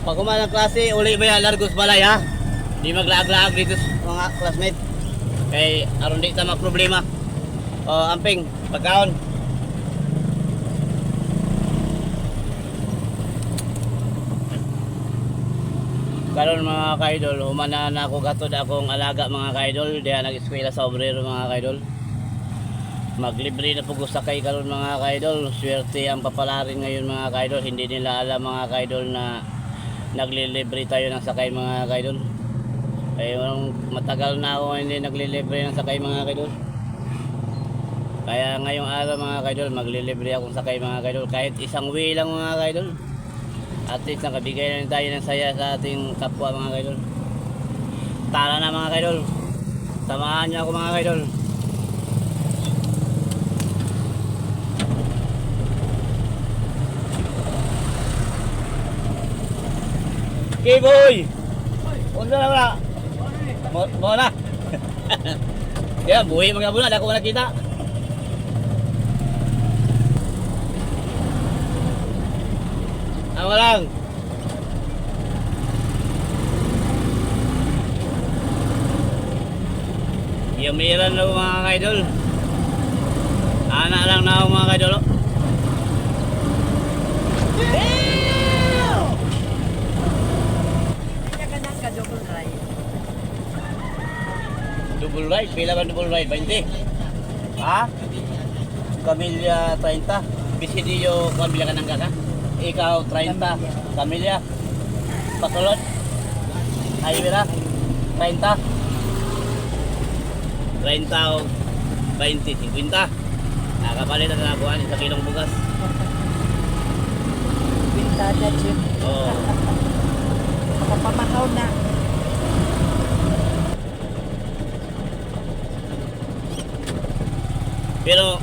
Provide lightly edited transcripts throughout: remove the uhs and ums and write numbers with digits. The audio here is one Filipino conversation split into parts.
Pag kumain ng klase, uli ba yan, largos balay ha? Di maglaag-laag dito mga classmate. Kay aron di tama problema. O, amping, pagkaon. Karon mga kaidol, humana na ako gatod akong alaga mga kaidol. Diya nag-eskwela sa obrero mga kaidol. Maglibre na po sakay karon mga kaidol. Swerte ang papalarin ngayon mga kaidol. Hindi nila alam mga kaidol na naglilibre tayo ng sakay mga kaidol. Kaya matagal na ako hindi naglilibre ng sakay mga kaidol. Kaya ngayong araw mga kaidol, maglilibre akong sakay mga kaidol. Kahit isang way lang mga kaidol. At least nakabigay na tayo ng saya sa ating kapwa mga kaidol. Tara na mga kaidol. Samahan niyo ako mga kaidol. Okay boy! Unsa na wala? Mo na. Yan, buhay mga bulan, ako nakita. Ako lang. Yumiran na mga kaidol. Anak lang na ako mga kaidol. Double ride, pila ba double ride? 20? Ha? Camilla 30. Bisidio Camilla ka nang gana? Ikaw 30. Camilla. Pasulod. Ay, mira. 30. 30 o 20, 50. Nakapalitan na nakuha sa kilong bugas. Pintada, Jim. Oo. Makapamakaw na. Pero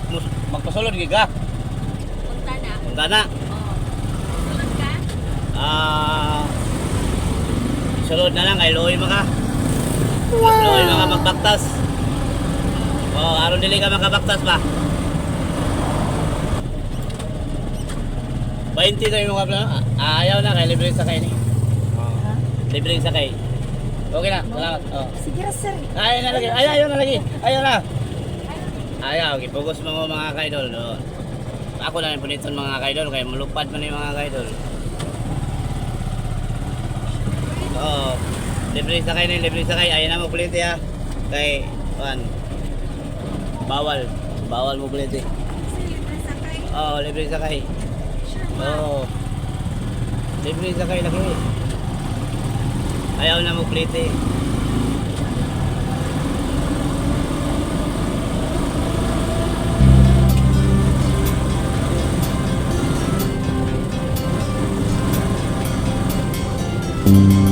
magpasulod giga. Punta na. Punta na. Oo. Sulod ka? Sulod na lang kay Loy maka. Loy mga magbaktas. Aron dili ka makabaktas ba? 20 na yung mga plano. Ayaw na kay libre sakay ni. Libre sakay. Okay na, salamat. Sige, sir. Ayaw na lagi. Ayaw na lagi. Ayaw na. Ayaw, gipugos mo mga kaidol. No? Ako na yung puniton mga kaidol, kaya malupad man yung mga kaidol. Oo. Libre sakay na yung libre sakay. Ayaw na mo puliti ha. Kay, bawal. Bawal mo puliti. Libre sakay. Oo, libre sakay. Sure ba? Oo. Libre sakay lagi. Ayaw na mo puliti. Mm-hmm.